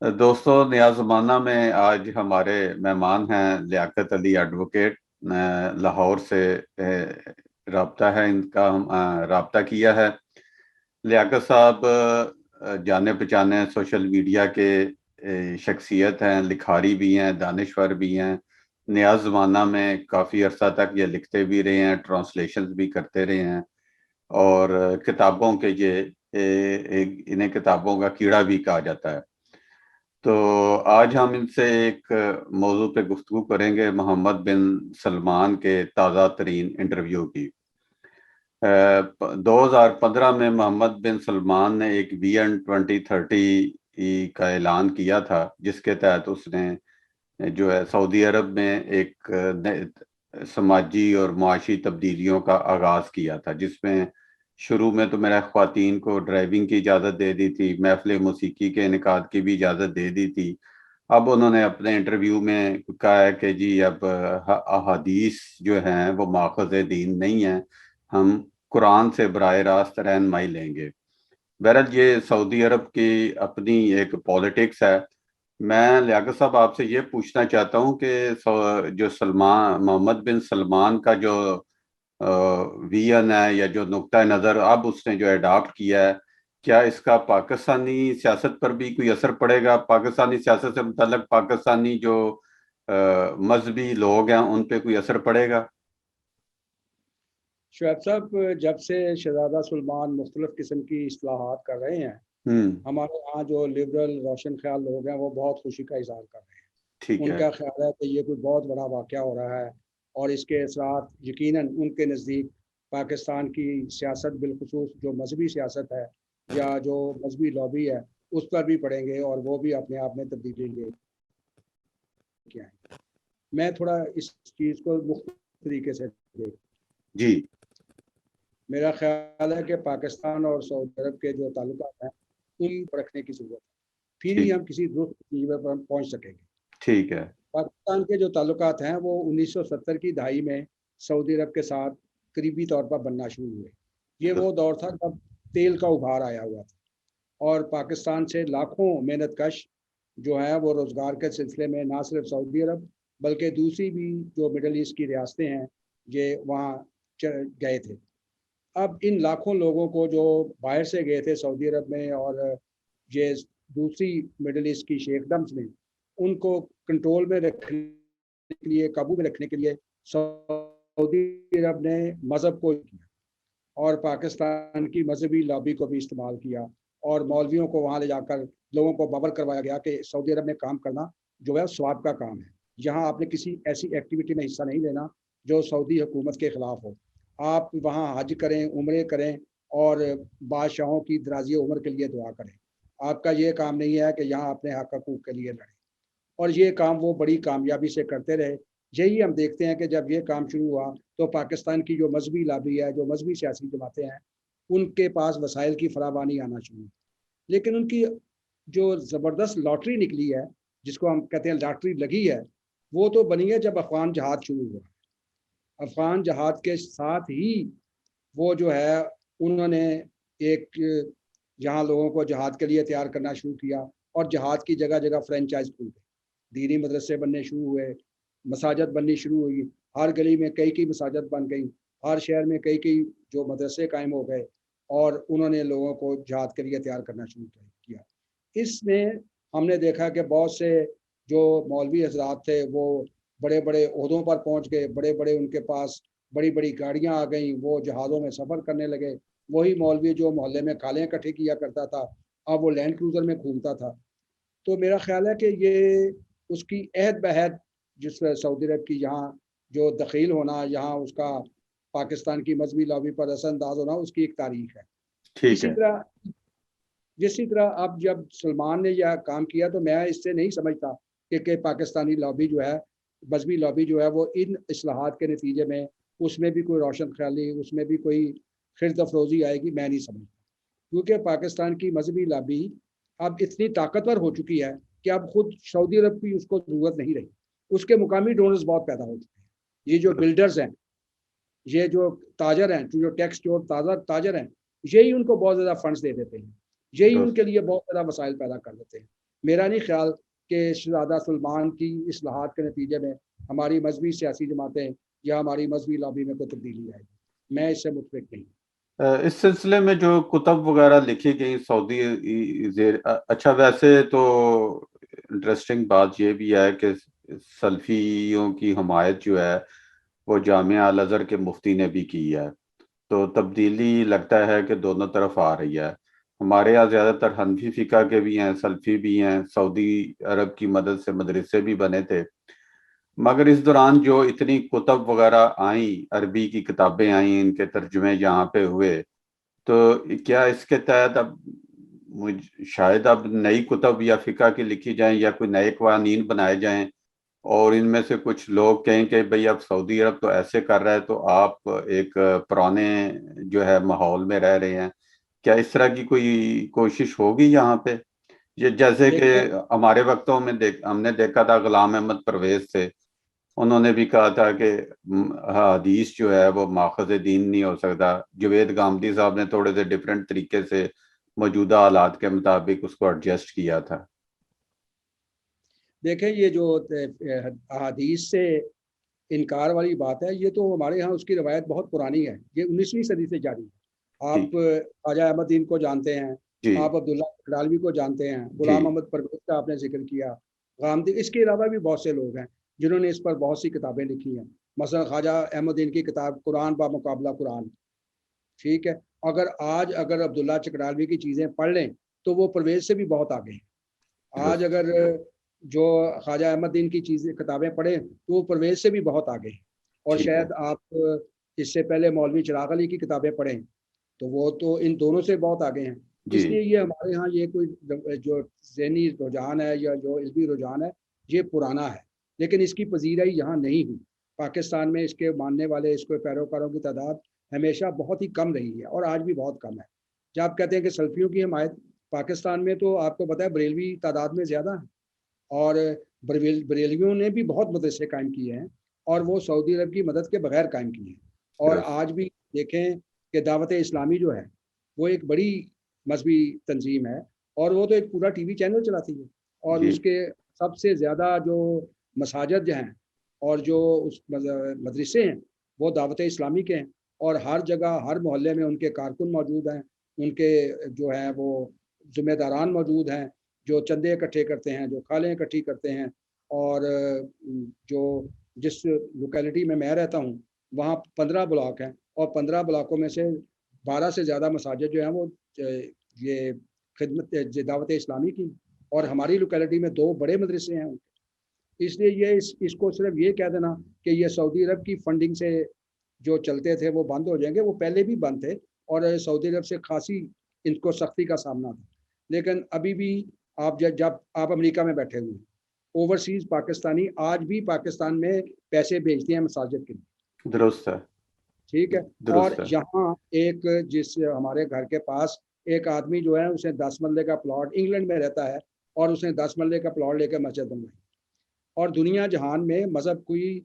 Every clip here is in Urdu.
دوستو، نیا زمانہ میں آج ہمارے مہمان ہیں لیاقت علی ایڈوکیٹ، لاہور سے رابطہ ہے ان کا، ہم رابطہ کیا ہے۔ لیاقت صاحب جانے پہچانے سوشل میڈیا کے شخصیت ہیں، لکھاری بھی ہیں، دانشور بھی ہیں۔ نیا زمانہ میں کافی عرصہ تک یہ لکھتے بھی رہے ہیں، ٹرانسلیشنز بھی کرتے رہے ہیں، اور کتابوں کے انہیں کتابوں کا کیڑا بھی کہا جاتا ہے۔ تو آج ہم ان سے ایک موضوع پہ گفتگو کریں گے، محمد بن سلمان کے تازہ ترین انٹرویو کی۔ 2015 میں محمد بن سلمان نے ایک ویژن 2030 کا اعلان کیا تھا، جس کے تحت اس نے جو ہے سعودی عرب میں ایک سماجی اور معاشی تبدیلیوں کا آغاز کیا تھا، جس میں شروع میں تو میرا خواتین کو ڈرائیونگ کی اجازت دے دی تھی، محفل موسیقی کے انعقاد کی بھی اجازت دے دی تھی۔ اب انہوں نے اپنے انٹرویو میں کہا ہے کہ جی اب احادیث جو ہیں وہ ماخذ دین نہیں ہیں، ہم قرآن سے براہ راست رہنمائی لیں گے۔ بہرحال یہ سعودی عرب کی اپنی ایک پالیٹکس ہے۔ میں لیاقت صاحب آپ سے یہ پوچھنا چاہتا ہوں کہ جو محمد بن سلمان کا جو ویژن ہے یا جو نقطہ نظر اب اس نے جو اڈاپٹ کیا ہے، کیا اس کا پاکستانی سیاست پر بھی کوئی اثر پڑے گا؟ پاکستانی سیاست سے متعلق پاکستانی جو مذہبی لوگ ہیں ان پہ کوئی اثر پڑے گا؟ شعیب صاحب، جب سے شہزادہ سلمان مختلف قسم کی اصلاحات کر رہے ہیں، ہمارے ہاں جو لبرل روشن خیال لوگ ہیں وہ بہت خوشی کا اظہار کر رہے ہیں۔ ان کا خیال ہے کہ یہ کوئی بہت بڑا واقعہ ہو رہا ہے، اور اس کے اثرات یقیناً ان کے نزدیک پاکستان کی سیاست، بالخصوص جو مذہبی سیاست ہے یا جو مذہبی لابی ہے، اس پر بھی پڑیں گے، اور وہ بھی اپنے آپ میں تبدیلی لے کے آئیں گے۔ میں تھوڑا اس چیز کو مختلف طریقے سے جی میرا خیال ہے کہ پاکستان اور سعودی عرب کے جو تعلقات ہیں ان پر رکھنے کی ضرورت ہے، پھر ہی ہم کسی درست نتیجے پر پہنچ سکیں گے۔ ٹھیک ہے۔ پاکستان کے جو تعلقات ہیں وہ 1970 کی دہائی میں سعودی عرب کے ساتھ قریبی طور پر بننا شروع ہوئے۔ یہ وہ دور تھا جب تیل کا ابھار آیا ہوا تھا، اور پاکستان سے لاکھوں محنت کش جو ہیں وہ روزگار کے سلسلے میں نہ صرف سعودی عرب بلکہ دوسری بھی جو مڈل ایسٹ کی ریاستیں ہیں یہ وہاں گئے تھے۔ اب ان لاکھوں لوگوں کو جو باہر سے گئے تھے سعودی عرب میں اور یہ دوسری مڈل ایسٹ کی شیخ ڈمز میں، ان کو کنٹرول میں رکھنے کے لیے، قابو میں رکھنے کے لیے سعودی عرب نے مذہب کو کیا، اور پاکستان کی مذہبی لابی کو بھی استعمال کیا، اور مولویوں کو وہاں لے جا کر لوگوں کو باور کروایا گیا کہ سعودی عرب میں کام کرنا جو ہے ثواب کا کام ہے، یہاں آپ نے کسی ایسی ایکٹیویٹی میں حصہ نہیں لینا جو سعودی حکومت کے خلاف ہو۔ آپ وہاں حج کریں، عمرے کریں، اور بادشاہوں کی درازی عمر کے لیے دعا کریں۔ آپ کا یہ کام نہیں ہے کہ یہاں اپنے حق حقوق کے لیے لڑیں، اور یہ کام وہ بڑی کامیابی سے کرتے رہے۔ یہی ہم دیکھتے ہیں کہ جب یہ کام شروع ہوا تو پاکستان کی جو مذہبی لابی ہے، جو مذہبی سیاسی جماعتیں ہیں، ان کے پاس وسائل کی فراوانی آنا شروع ہوئی، لیکن ان کی جو زبردست لاٹری نکلی ہے، جس کو ہم کہتے ہیں لاٹری لگی ہے، وہ تو بنی ہے جب افغان جہاد شروع ہوا۔ افغان جہاد کے ساتھ ہی وہ جو ہے انہوں نے ایک یہاں لوگوں کو جہاد کے لیے تیار کرنا شروع کیا، اور جہاد کی جگہ جگہ فرینچائز کھل گئی، دینی مدرسے بننے شروع ہوئے، مساجد بننی شروع ہوئی، ہر گلی میں کئی مساجد بن گئی، ہر شہر میں کئی جو مدرسے قائم ہو گئے، اور انہوں نے لوگوں کو جہاد کے لیے تیار کرنا شروع کیا۔ اس میں ہم نے دیکھا کہ بہت سے جو مولوی حضرات تھے وہ بڑے بڑے عہدوں پر پہنچ گئے، بڑے بڑے ان کے پاس بڑی بڑی گاڑیاں آ گئیں، وہ جہازوں میں سفر کرنے لگے۔ وہی مولوی جو محلے میں کالیں اکٹھے کیا کرتا تھا، اب وہ لینڈ کروزر میں گھومتا تھا۔ تو میرا خیال ہے کہ یہ اس کی عہد بہد جس سعودی عرب کی یہاں جو دخیل ہونا، یہاں اس کا پاکستان کی مذہبی لابی پر اثر انداز ہونا، اس کی ایک تاریخ ہے۔ اسی طرح اب جب سلمان نے یہ کام کیا تو میں اس سے نہیں سمجھتا کہ پاکستانی لابی جو ہے، مذہبی لابی جو ہے، وہ ان اصلاحات کے نتیجے میں اس میں بھی کوئی روشن خیالی، اس میں بھی کوئی خرد افروزی آئے گی، میں نہیں سمجھتا، کیونکہ پاکستان کی مذہبی لابی اب اتنی طاقتور ہو چکی ہے کہ اب خود سعودی عرب کی اس کو ضرورت نہیں رہی، اس کے مقامی ڈونرز بہت پیدا ہو چکے ہیں۔ یہ جو بلڈرز ہیں، یہ جو تاجر ہیں، جو ٹیکس جو تاجر ہیں، یہی ان کو بہت زیادہ فنڈز دے دیتے ہیں، یہی ان کے لیے بہت زیادہ وسائل پیدا کر دیتے ہیں۔ میرا نہیں خیال کہ شہزادہ سلمان کی اصلاحات کے نتیجے میں ہماری مذہبی سیاسی جماعتیں یا ہماری مذہبی لابی میں کوئی تبدیلی آئے گی، میں اس سے متفق نہیں۔ اس سلسلے میں جو کتب وغیرہ لکھی گئی سعودی اچھا ویسے تو انٹرسٹنگ بات یہ بھی ہے کہ سلفیوں کی حمایت جو ہے وہ جامعہ الازہر کے مفتی نے بھی کی ہے، تو تبدیلی لگتا ہے کہ دونوں طرف آ رہی ہے۔ ہمارے یہاں زیادہ تر حنفی فقہ کے بھی ہیں، سلفی بھی ہیں، سعودی عرب کی مدد سے مدرسے بھی بنے تھے، مگر اس دوران جو اتنی کتب وغیرہ آئیں، عربی کی کتابیں آئیں، ان کے ترجمے یہاں پہ ہوئے، تو کیا اس کے تحت اب شاید اب نئی کتب یا فقہ کی لکھی جائیں یا کوئی نئے قوانین بنائے جائیں، اور ان میں سے کچھ لوگ کہیں کہ بھئی اب سعودی عرب تو ایسے کر رہا ہے تو آپ ایک پرانے جو ہے ماحول میں رہ رہے ہیں، کیا اس طرح کی کوئی کوشش ہوگی یہاں پہ؟ یہ جیسے کہ دیکھیں ہمارے وقتوں میں ہم نے دیکھا تھا غلام احمد پرویز تھے، انہوں نے بھی کہا تھا کہ حدیث جو ہے وہ ماخذ دین نہیں ہو سکتا۔ جوید گامدی صاحب نے تھوڑے سے ڈیفرنٹ طریقے سے موجودہ حالات کے مطابق اس کو ایڈجسٹ کیا تھا۔ دیکھیں یہ جو احادیث سے انکار والی بات ہے، یہ تو ہمارے ہاں اس کی روایت بہت پرانی ہے، یہ 19ویں صدی سے جاری ہے۔ آپ ٹھیک، خواجہ احمد دین کو جانتے ہیں، جی آپ عبداللہ کڑالوی کو جانتے ہیں، جی غلام احمد پرویز کا آپ نے ذکر کیا، غامدی، اس کے علاوہ بھی بہت سے لوگ ہیں جنہوں نے اس پر بہت سی کتابیں لکھی ہیں۔ مثلا خواجہ احمد دین کی کتاب قرآن با مقابلہ قرآن، ٹھیک ہے، اگر عبداللہ چکڑالوی کی چیزیں پڑھ لیں تو وہ پرویز سے بھی بہت آگے ہیں۔ آج درست، اگر جو خواجہ احمد دین کی چیزیں کتابیں پڑھیں تو وہ پرویز سے بھی بہت آگے ہیں، اور ٹھیک ہے، شاید آپ اس سے پہلے مولوی چراغ علی کی کتابیں پڑھیں تو وہ تو ان دونوں سے بہت آگے ہیں۔ جی اس لیے یہ ہمارے ہاں یہ کوئی جو ذہنی رجحان ہے یا جو علمی رجحان ہے یہ پرانا ہے، لیکن اس کی پذیرائی یہاں نہیں ہوئی۔ پاکستان میں اس کے ماننے والے، اس کے پیروکاروں کی تعداد ہمیشہ بہت ہی کم رہی ہے اور آج بھی بہت کم ہے۔ جب آپ کہتے ہیں کہ سلفیوں کی حمایت پاکستان میں، تو آپ کو پتہ ہے بریلوی تعداد میں زیادہ ہے، اور بریلویوں نے بھی بہت مدرسے قائم کیے ہیں اور وہ سعودی عرب کی مدد کے بغیر قائم کیے ہیں۔ اور درست، آج بھی دیکھیں کہ دعوت اسلامی جو ہے وہ ایک بڑی مذہبی تنظیم ہے، اور وہ تو ایک پورا ٹی وی چینل چلاتی ہے، اور جی اس کے سب سے زیادہ جو مساجد جو ہیں اور جو اس مدرسے ہیں وہ دعوت اسلامی کے ہیں، اور ہر جگہ ہر محلے میں ان کے کارکن موجود ہیں، ان کے جو ہیں وہ ذمہ داران موجود ہیں جو چندے اکٹھے کرتے ہیں، جو کھالیں اکٹھی کرتے ہیں۔ اور جو جس لوکیلٹی میں رہتا ہوں وہاں 15 بلاک ہیں، اور 15 بلاکوں میں سے 12 سے زیادہ مساجد جو ہیں وہ یہ خدمت دعوت اسلامی کی، اور ہماری لوکیلٹی میں 2 بڑے مدرسے ہیں۔ اس لیے یہ اس کو صرف یہ کہہ دینا کہ یہ سعودی عرب کی فنڈنگ سے جو چلتے تھے وہ بند ہو جائیں گے، وہ پہلے بھی بند تھے اور سعودی عرب سے خاصی ان کو سختی کا سامنا تھا، لیکن ابھی بھی آپ جب آپ امریکہ میں بیٹھے ہوئے ہیں، اوورسیز پاکستانی آج بھی پاکستان میں پیسے بھیجتے ہیں مساجد کے لیے، درست ہے، ٹھیک ہے۔ اور درست ہے، یہاں ایک جس ہمارے گھر کے پاس ایک آدمی جو ہے اسے 10 مرلے کا پلاٹ، انگلینڈ میں رہتا ہے، اور اس نے 10 مرلے کا پلاٹ لے کے مسجد بنوائی۔ اور دنیا جہان میں مذہب کوئی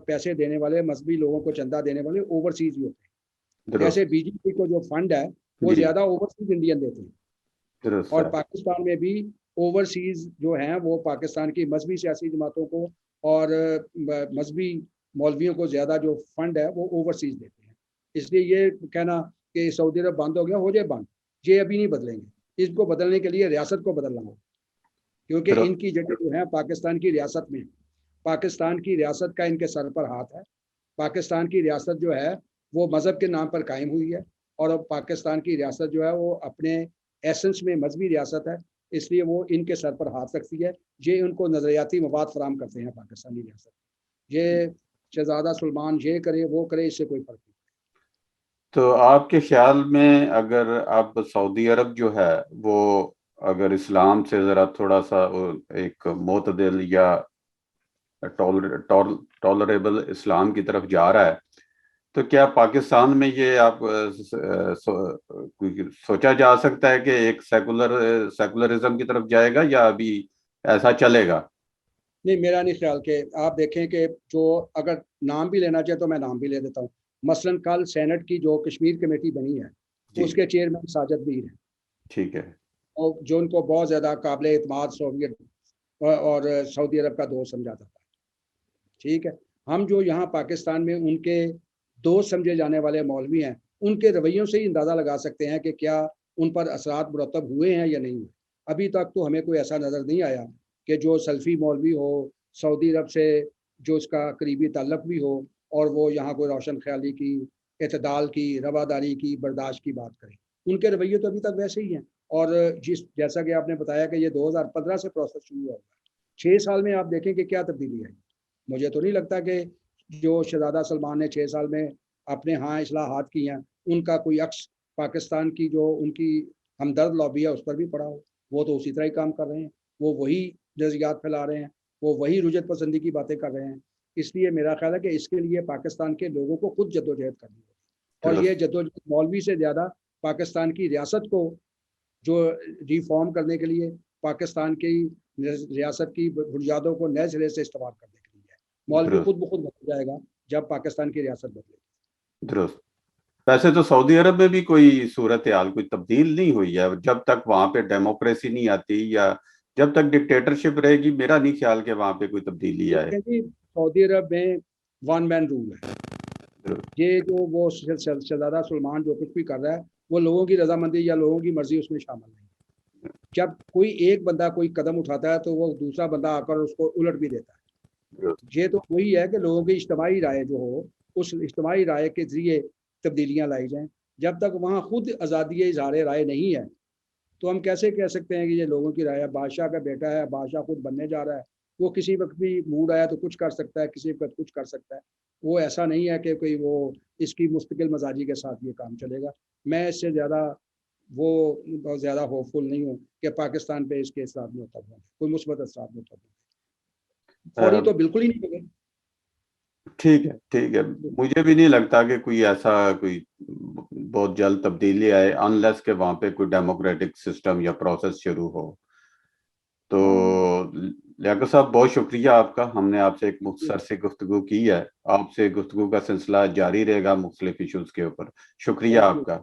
پیسے دینے والے، مذہبی لوگوں کو چندہ دینے والے اوورسیز ہی ہوتے ہیں۔ جیسے درست، بی جے پی کو جو فنڈ ہے وہ جی زیادہ اوورسیز انڈین دیتے ہیں، درست اور ہے، پاکستان میں بھی اوورسیز جو ہیں وہ پاکستان کی مذہبی سیاسی جماعتوں کو اور مذہبی مولویوں کو زیادہ جو فنڈ ہے وہ اوورسیز دیتے ہیں۔ اس لیے یہ کہنا کہ سعودی عرب بند ہو گیا، ہو جائے بند، یہ ابھی نہیں بدلیں گے۔ اس کو بدلنے کے لیے ریاست کو بدلنا ہوگا، کیونکہ در- ان کی جگہ جو ہے پاکستان کی ریاست میں، پاکستان کی ریاست کا ان کے سر پر ہاتھ ہے۔ پاکستان کی ریاست جو ہے وہ مذہب کے نام پر قائم ہوئی ہے، اور اب پاکستان کی ریاست جو ہے وہ اپنے ایسنس میں مذہبی ریاست ہے، اس لیے وہ ان کے سر پر ہاتھ رکھتی ہے۔ یہ ان کو نظریاتی مواد فراہم کرتے ہیں پاکستانی ریاست، یہ شہزادہ سلمان یہ کرے وہ کرے، اس سے کوئی فرق نہیں۔ تو آپ کے خیال میں اگر اب سعودی عرب جو ہے وہ اگر اسلام سے ذرا تھوڑا سا ایک معتدل یا ٹالریبل اسلام کی طرف جا رہا ہے، تو کیا پاکستان میں یہ آپ سوچا جا سکتا ہے کہ ایک سیکولرزم کی طرف جائے گا یا ابھی ایسا چلے گا؟ نہیں، میرا نہیں خیال کہ آپ دیکھیں کہ جو اگر نام بھی لینا چاہے تو میں نام بھی لے دیتا ہوں۔ مثلاً کل سینٹ کی جو کشمیر کمیٹی بنی ہے جی اس کے چیئرمین ساجد میر ہیں، ٹھیک ہے، اور جو ان کو بہت زیادہ قابل اعتماد سوویت اور سعودی عرب کا دوست سمجھا جاتا ہے. ٹھیک ہے, ہم جو یہاں پاکستان میں ان کے دوست سمجھے جانے والے مولوی ہیں, ان کے رویوں سے ہی اندازہ لگا سکتے ہیں کہ کیا ان پر اثرات مرتب ہوئے ہیں یا نہیں ہوئے. ابھی تک تو ہمیں کوئی ایسا نظر نہیں آیا کہ جو سلفی مولوی ہو, سعودی عرب سے جو اس کا قریبی تعلق بھی ہو, اور وہ یہاں کوئی روشن خیالی کی, اعتدال کی, رواداری کی, برداشت کی بات کریں. ان کے رویے تو ابھی تک ویسے ہی ہیں. اور جیسا کہ آپ نے بتایا کہ یہ 2015 سے پروسیس شروع ہوا ہے, 6 سال میں آپ دیکھیں کہ کیا تبدیلی آئی. مجھے تو نہیں لگتا کہ جو شہزادہ سلمان نے 6 سال میں اپنے ہاں اصلاحات کی ہیں, ان کا کوئی عکس پاکستان کی جو ان کی ہمدرد لابی ہے اس پر بھی پڑا ہو. وہ تو اسی طرح ہی کام کر رہے ہیں, وہ وہی نظریات پھیلا رہے ہیں, وہ وہی رجعت پسندی کی باتیں کر رہے ہیں. اس لیے میرا خیال ہے کہ اس کے لیے پاکستان کے لوگوں کو خود جدوجہد کرنی ہوگی, اور یہ جدوجہد مولوی سے زیادہ پاکستان کی ریاست کو جو ریفارم کرنے کے لیے, پاکستان کی ریاست کی بنیادوں کو نئے سرے سے استوار کرنے کے لیے ہے. مولوی خود بخود بدل جائے گا جب پاکستان کی ریاست بدلے گی. درست. ویسے تو سعودی عرب میں بھی کوئی صورتحال کوئی تبدیل نہیں ہوئی ہے. جب تک وہاں پہ ڈیموکریسی نہیں آتی یا جب تک ڈکٹیٹرشپ رہے گی, میرا نہیں خیال کہ وہاں پہ کوئی تبدیلی آئے. سعودی عرب میں ون مین رول ہے. یہ جو وہ شہزادہ سلمان جو کچھ بھی کر رہا ہے وہ لوگوں کی رضامندی یا لوگوں کی مرضی اس میں شامل نہیں. جب کوئی ایک بندہ کوئی قدم اٹھاتا ہے تو وہ دوسرا بندہ آ کر اس کو الٹ بھی دیتا ہے. یہ تو وہی ہے کہ لوگوں کی اجتماعی رائے جو ہو, اس اجتماعی رائے کے ذریعے تبدیلیاں لائی جائیں. جب تک وہاں خود آزادی اظہار رائے نہیں ہے تو ہم کیسے کہہ سکتے ہیں کہ یہ لوگوں کی رائے ہے. بادشاہ کا بیٹا ہے, بادشاہ خود بننے جا رہا ہے, وہ کسی وقت بھی موڈ آیا تو کچھ کر سکتا ہے, کسی وقت کچھ کر سکتا ہے. وہ ایسا نہیں ہے کہ کوئی وہ اس کی مستقل مزاجی کے ساتھ یہ کام چلے گا. میں اس سے زیادہ وہ بہت زیادہ ہوپ فل نہیں ہوں کہ پاکستان پہ اس کے اثرات مرتب ہوں, کوئی مثبت اثرات مرتب ہوں. فوری تو بالکل ہی نہیں ہوگے. ٹھیک ہے, مجھے بھی نہیں لگتا کہ کوئی ایسا کوئی بہت جلد تبدیلی آئے, انلیس کہ وہاں پہ کوئی ڈیموکریٹک سسٹم یا پروسیس شروع ہو. تو لیاقت صاحب بہت شکریہ آپ کا. ہم نے آپ سے ایک مختصر سی گفتگو کی ہے. آپ سے گفتگو کا سلسلہ جاری رہے گا مختلف ایشوز کے اوپر. شکریہ آپ کا.